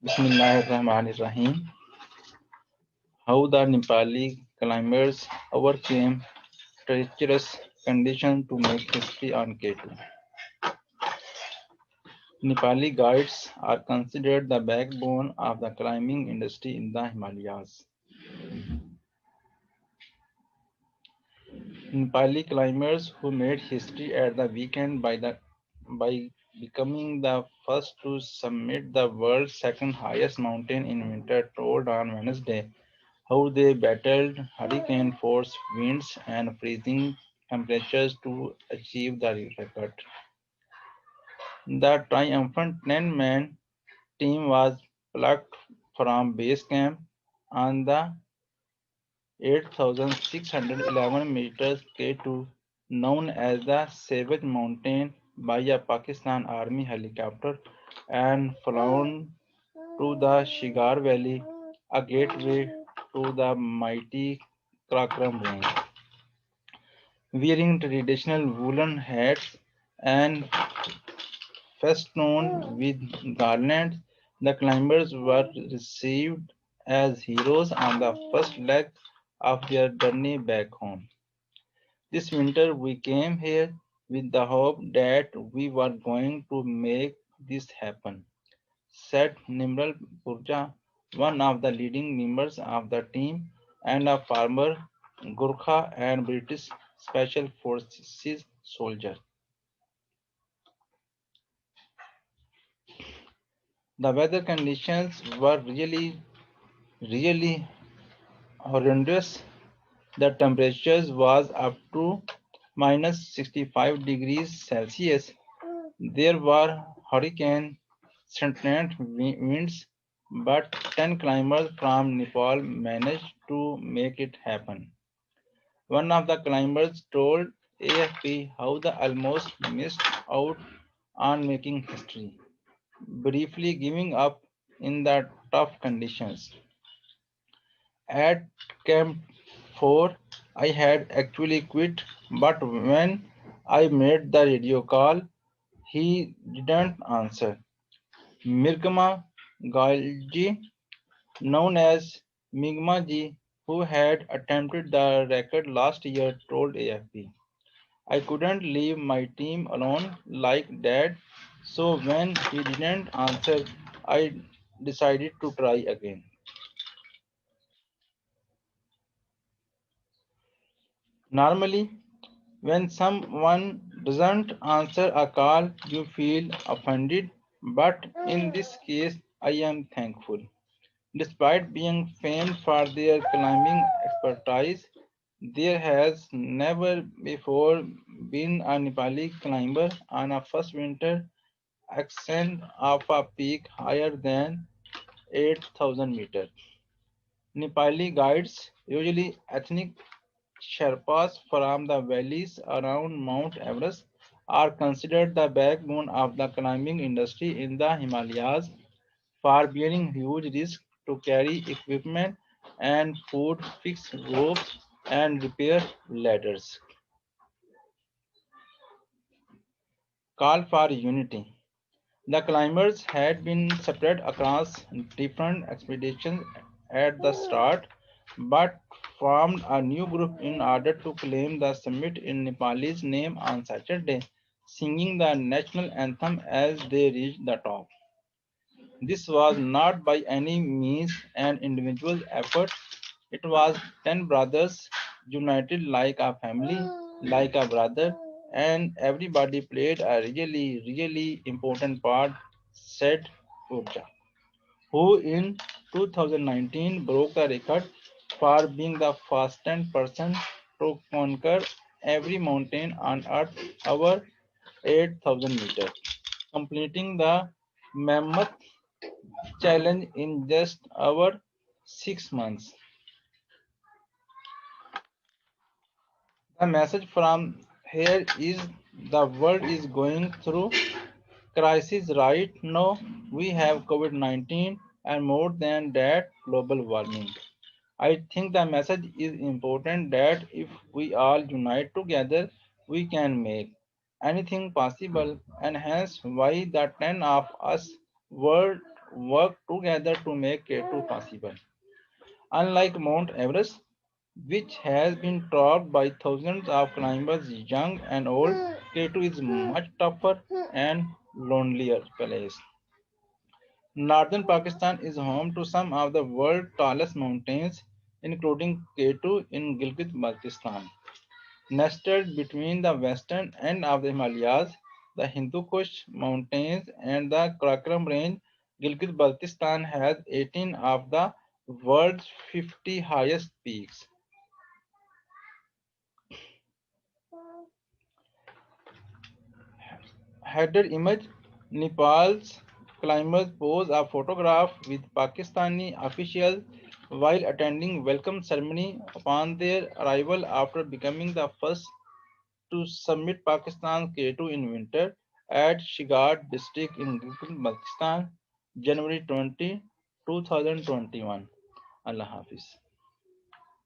Bismillahirrahmanirrahim. How the Nepali climbers overcame treacherous conditions to make history on K2. Nepali guides are considered the backbone of the climbing industry in the Himalayas. Nepali climbers who made history at the weekend by becoming the first to summit the world's second highest mountain in winter told on Wednesday how they battled hurricane force winds and freezing temperatures to achieve the record. The triumphant 10-man team was plucked from base camp on the 8,611 meters K2, known as the Savage Mountain, by a Pakistan Army helicopter and flown to the Shigar Valley, a gateway to the mighty Karakoram range. Wearing traditional woolen hats and festooned with garlands, the climbers were received as heroes on the first leg of their journey back home. This winter we came here with the hope that we were going to make this happen, said Nimral Purja, one of the leading members of the team and a former Gurkha and British Special Forces soldier. The weather conditions were really horrendous. The temperatures was up to minus 65 degrees Celsius. There were hurricane threatened winds, but 10 climbers from Nepal managed to make it happen. One of the climbers told AFP how they almost missed out on making history, briefly giving up in the tough conditions. At Camp 4, I had actually quit, but when I made the radio call, he didn't answer. Mirgama Galji, known as Migma Ji, who had attempted the record last year, told AFP. I couldn't leave my team alone like that, so when he didn't answer, I decided to try again. Normally, when someone doesn't answer a call, you feel offended, but in this case, I am thankful. Despite being famed for their climbing expertise, there has never before been a Nepali climber on a first winter ascent of a peak higher than 8,000 meters. Nepali guides, usually ethnic Sherpas from the valleys around Mount Everest, are considered the backbone of the climbing industry in the Himalayas for bearing huge risks to carry equipment and food, fix ropes, and repair ladders. Call for unity. The climbers had been spread across different expeditions at the start, but formed a new group in order to claim the summit in Nepalese name on Saturday, singing the national anthem as they reached the top. This was not by any means an individual effort. It was 10 brothers united like a family, like a brother, and everybody played a really important part, said Purja, who in 2019 broke the record for being the fastest person to conquer every mountain on earth over 8,000 meters, completing the mammoth challenge in just over 6 months. The message from here is the world is going through crisis right now. We have COVID-19 and more than that, global warming. I think the message is important that if we all unite together, we can make anything possible, and hence why the 10 of us worked together to make K2 possible. Unlike Mount Everest, which has been topped by thousands of climbers young and old, K2 is much tougher and lonelier place. Northern Pakistan is home to some of the world's tallest mountains, including K2 in Gilgit-Baltistan. Nestled between the western end of the Himalayas, the Hindu Kush Mountains, and the Karakoram Range, Gilgit-Baltistan has 18 of the world's 50 highest peaks. Header image: Nepal's climbers pose a photograph with Pakistani officials while attending welcome ceremony upon their arrival after becoming the first to summit Pakistan's K2 in winter at Shigad district in Gilgit-Baltistan, January 20, 2021. Allah Hafiz.